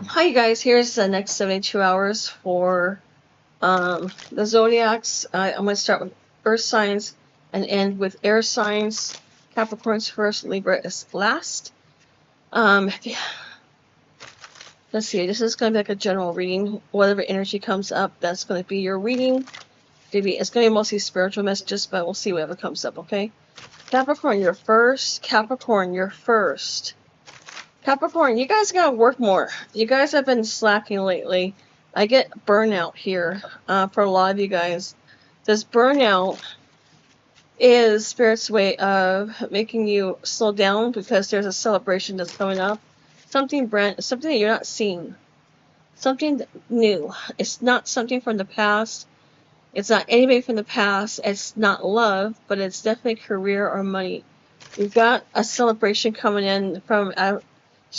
Hi, you guys. Here's the next 72 hours for the zodiacs. I'm going to start with earth signs and end with air signs. Capricorn's first, Libra is last. Um, let's see. This is going to be like a general reading. Whatever energy comes up, that's going to be your reading. It's going to be mostly spiritual messages, but we'll see whatever comes up, okay? Capricorn, you're first. Capricorn, you're first. Capricorn, you guys gotta work more. You guys have been slacking lately. I get burnout here for a lot of you guys. This burnout is Spirit's way of making you slow down because there's a celebration that's coming up. Something that you're not seeing. Something new. It's not something from the past. It's not anybody from the past. It's not love, but it's definitely career or money. You've got a celebration coming in from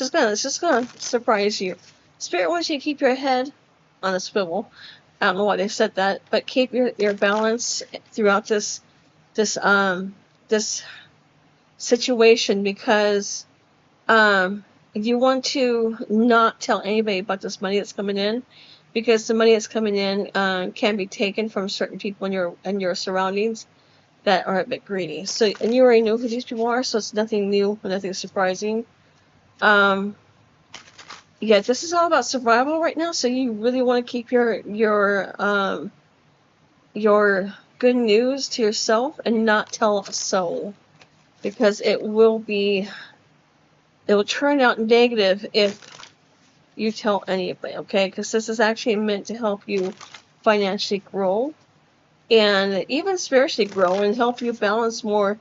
it's just gonna surprise you. Spirit wants you to keep your head on a swivel. I don't know why they said that, but keep your balance throughout this situation because you want to not tell anybody about this money that's coming in because the money that's coming in can be taken from certain people in your surroundings that are a bit greedy. So, and you already know who these people are, so it's nothing new, nothing surprising. Um, yeah, this is all about survival right now. So you really want to keep your good news to yourself and not tell a soul because it will turn out negative if you tell anybody. Okay, because this is actually meant to help you financially grow and even spiritually grow and help you balance more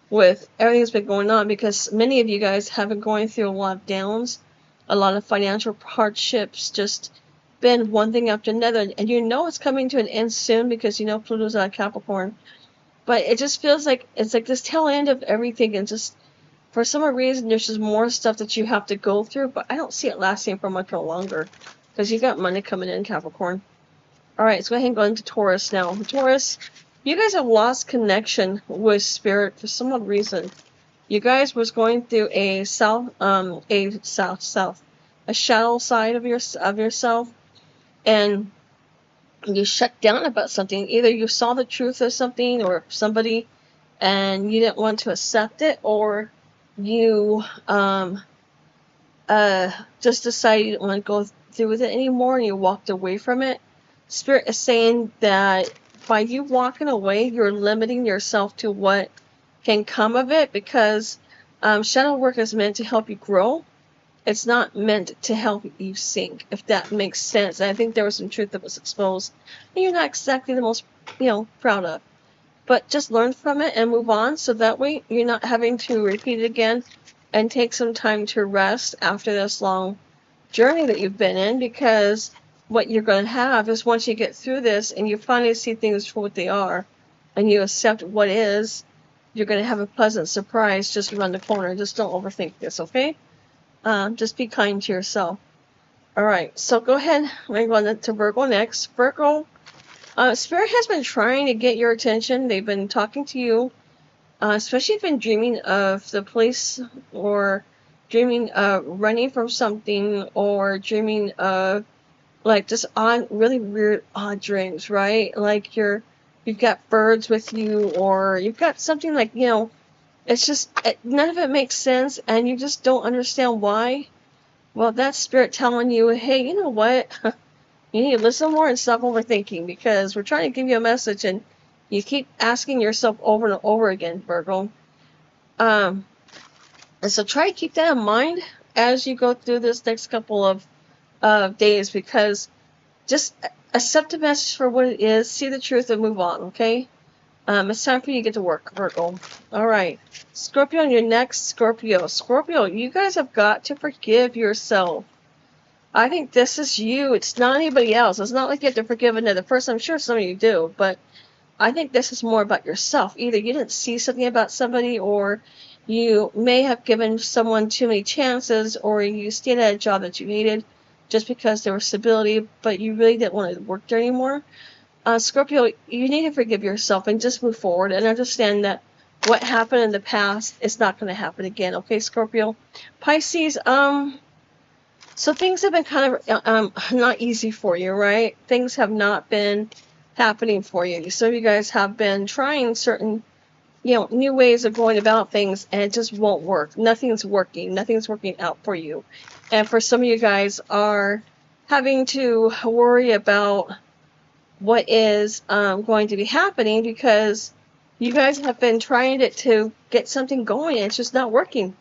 with everything that's been going on because many of you guys have been going through a lot of downs, a lot of financial hardships, just been one thing after another. And you know it's coming to an end soon because you know Pluto's out of Capricorn. But it just feels like it's like this tail end of everything and just for some reason there's just more stuff that you have to go through, but I don't see it lasting for much longer because you got money coming in, Capricorn. Alright, let's go ahead and go into Taurus now. Taurus, you guys have lost connection with spirit for some odd reason. You guys was going through a a shadow side of yourself, and you shut down about something. Either you saw the truth of something or somebody, and you didn't want to accept it, or you just decided you didn't want to go through with it anymore, and you walked away from it. Spirit is saying that by you walking away, you're limiting yourself to what can come of it because shadow work is meant to help you grow. It's not meant to help you sink, if that makes sense. And I think there was some truth that was exposed and you're not exactly the most, proud of. But just learn from it and move on so that way you're not having to repeat it again and take some time to rest after this long journey that you've been in because what you're going to have is once you get through this and you finally see things for what they are and you accept what is, you're going to have a pleasant surprise just around the corner. Just don't overthink this, okay? Just be kind to yourself. All right, so go ahead. We're going to Virgo next. Virgo, Spirit has been trying to get your attention. They've been talking to you, especially if you've been dreaming of the police or dreaming of running from something or dreaming of like just odd, really weird, odd dreams, right? Like you've got birds with you, or you've got something like it's just none of it makes sense, and you just don't understand why. Well, that's spirit telling you, hey, you know what? You need to listen more and stop overthinking because we're trying to give you a message, and you keep asking yourself over and over again, Virgo. Um, and so try to keep that in mind as you go through this next couple of days because just accept the message for what it is, see the truth, and move on, okay? It's time for you to get to work, Virgo. All right. Scorpio on your next Scorpio. Scorpio, you guys have got to forgive yourself. I think this is you. It's not anybody else. It's not like you have to forgive another person. I'm sure some of you do, but I think this is more about yourself. Either you didn't see something about somebody, or you may have given someone too many chances, or you stayed at a job that you hated just because there was stability, but you really didn't want to work there anymore. Scorpio, you need to forgive yourself and just move forward and understand that what happened in the past is not going to happen again. Okay, Scorpio. Pisces, So things have been kind of not easy for you, right? Things have not been happening for you. Some of you guys have been trying certain, new ways of going about things, and it just won't work. Nothing's working. Nothing's working out for you. And for some of you guys are having to worry about what is going to be happening because you guys have been trying to get something going and it's just not working.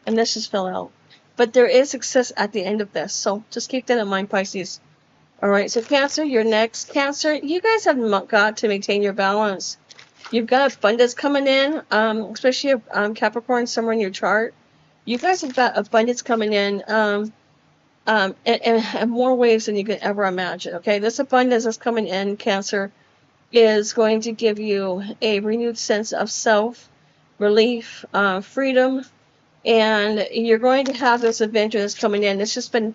And this just fell out. But there is success at the end of this. So just keep that in mind, Pisces. All right, so Cancer, you're next. Cancer, you guys have got to maintain your balance. You've got abundance coming in, especially Capricorn somewhere in your chart. You guys have got abundance coming in in more ways than you could ever imagine. Okay, this abundance that's coming in, Cancer, is going to give you a renewed sense of self, relief, freedom, and you're going to have this adventure that's coming in. It's just been,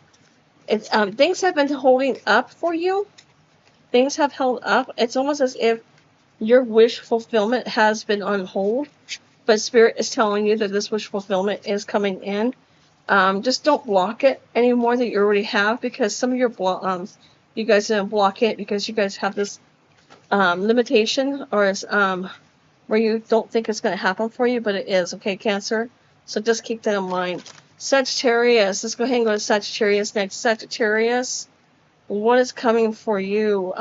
things have been holding up for you. Things have held up. It's almost as if your wish fulfillment has been on hold, but Spirit is telling you that this wish fulfillment is coming in. Just don't block it any more than you already have, because some of your you guys didn't block it because you guys have this limitation, or where you don't think it's going to happen for you, but it is. Okay, Cancer? So just keep that in mind. Sagittarius. Let's go ahead and go to Sagittarius next. Sagittarius, what is coming for you?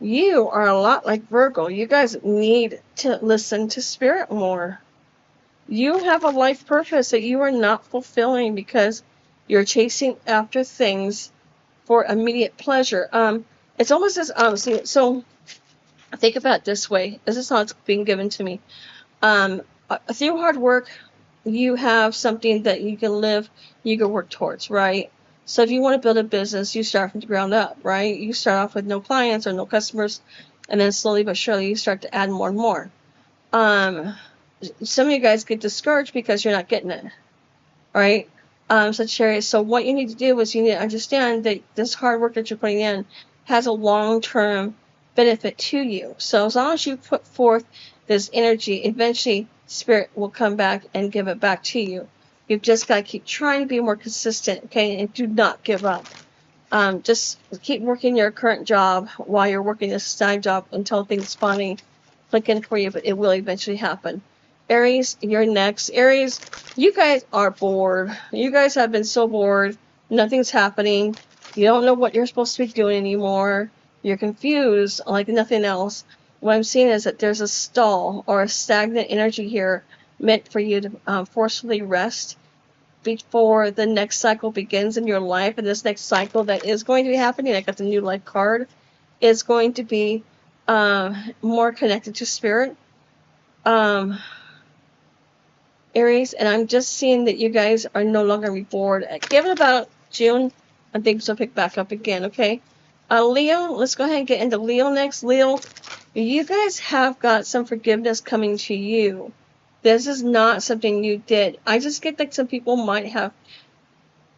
You are a lot like Virgo. You guys need to listen to Spirit more. You have a life purpose that you are not fulfilling because you're chasing after things for immediate pleasure. It's almost as so think about it this way. This is how it's being given to me. Through hard work, you have something that you can live, you can work towards, right? So if you want to build a business, you start from the ground up, right? You start off with no clients or no customers, and then slowly but surely you start to add more and more. Some of you guys get discouraged because you're not getting it, right? Sagittarius. So what you need to do is you need to understand that this hard work that you're putting in has a long-term benefit to you. So as long as you put forth this energy, eventually Spirit will come back and give it back to you. You've just got to keep trying to be more consistent, okay? And do not give up. Just keep working your current job while you're working this side job until things finally click in for you, but it will eventually happen. Aries, you're next. Aries, you guys are bored. You guys have been so bored. Nothing's happening. You don't know what you're supposed to be doing anymore. You're confused like nothing else. What I'm seeing is that there's a stall or a stagnant energy here meant for you to forcefully rest before the next cycle begins in your life. And this next cycle that is going to be happening, I got the new life card, is going to be more connected to Spirit. Aries, and I'm just seeing that you guys are no longer going to be bored. Give it about June, and things will pick back up again, okay? Leo, let's go ahead and get into Leo next. Leo, you guys have got some forgiveness coming to you. This is not something you did. I just get that some people might have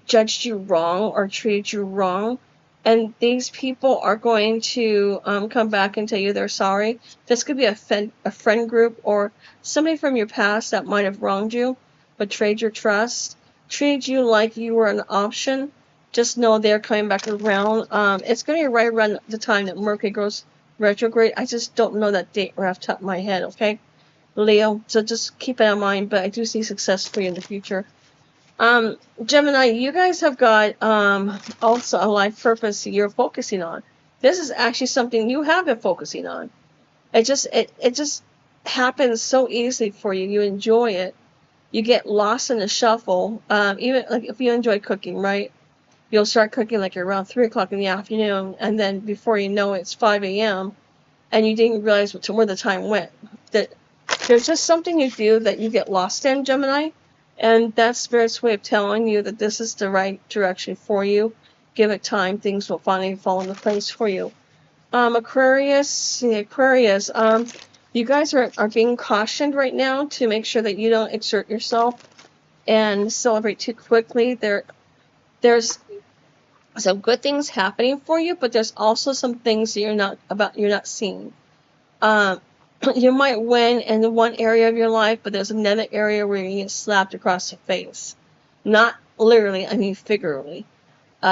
judged you wrong or treated you wrong, and these people are going to come back and tell you they're sorry. This could be a friend group or somebody from your past that might have wronged you, betrayed your trust, treated you like you were an option. Just know they're coming back around. It's going to be right around the time that Mercury goes retrograde. I just don't know that date right off the top of my head, okay, Leo? So just keep that in mind, but I do see success for you in the future. Gemini, you guys have got also a life purpose you're focusing on. This is actually something you have been focusing on. It just happens so easily for you. You enjoy it. You get lost in the shuffle. Even like if you enjoy cooking, right? You'll start cooking like around 3 o'clock in the afternoon, and then before you know it, it's 5 a.m. and you didn't realize where the time went. That there's just something you do that you get lost in, Gemini. And that's Spirit's way of telling you that this is the right direction for you. Give it time, things will finally fall into place for you. Aquarius, you guys are being cautioned right now to make sure that you don't exert yourself and celebrate too quickly. There's some good things happening for you, but there's also some things that you're not seeing. You might win in one area of your life, but there's another area where you get slapped across the face. Not literally, I mean figuratively.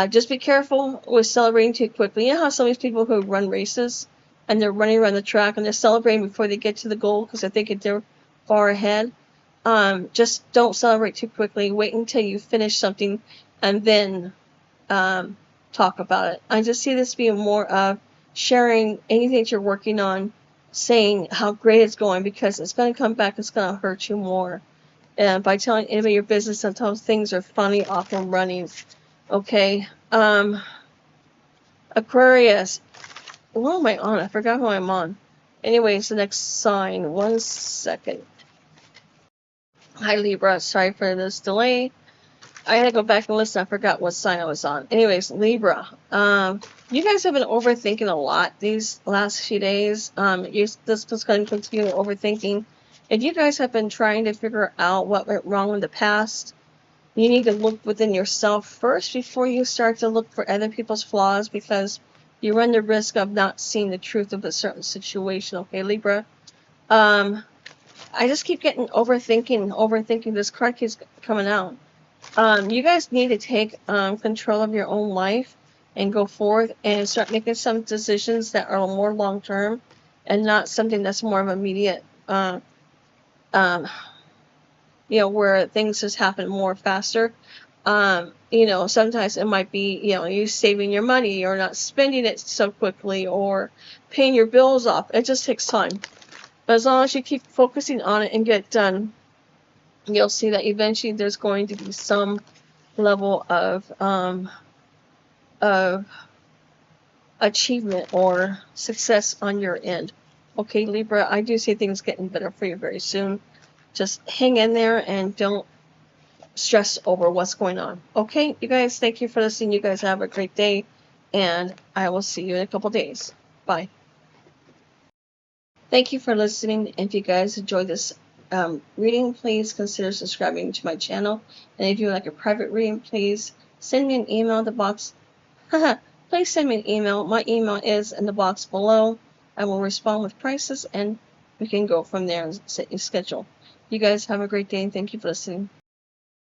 Just be careful with celebrating too quickly. You know how some of these people who run races and they're running around the track and they're celebrating before they get to the goal because they think they're far ahead. Just don't celebrate too quickly. Wait until you finish something and then talk about it. I just see this being more of sharing anything that you're working on, saying how great it's going, because it's going to come back, it's going to hurt you more. And by telling anybody your business, sometimes things are funny off and running. Okay. Aquarius. What am I on? I forgot who I'm on. Anyways, the next sign. 1 second. Hi, Libra. Sorry for this delay. I had to go back and listen. I forgot what sign I was on. Anyways, Libra. You guys have been overthinking a lot these last few days. This was going to continue overthinking. If you guys have been trying to figure out what went wrong in the past, you need to look within yourself first before you start to look for other people's flaws, because you run the risk of not seeing the truth of a certain situation. Okay, Libra. I just keep getting overthinking. This card keeps coming out. You guys need to take control of your own life and go forth and start making some decisions that are more long term and not something that's more of immediate. Where things just happen more faster. Sometimes it might be, you saving your money or not spending it so quickly or paying your bills off. It just takes time. But as long as you keep focusing on it and get it done, you'll see that eventually there's going to be some level of achievement or success on your end. Okay, Libra, I do see things getting better for you very soon. Just hang in there and don't stress over what's going on. Okay, you guys, thank you for listening. You guys have a great day, and I will see you in a couple days. Bye. Thank you for listening. If you guys enjoyed this reading, please consider subscribing to my channel. And if you would like a private reading, please send me an email in the box. Please send me an email. My email is in the box below. I will respond with prices, and we can go from there and set your schedule. You guys have a great day, and thank you for listening.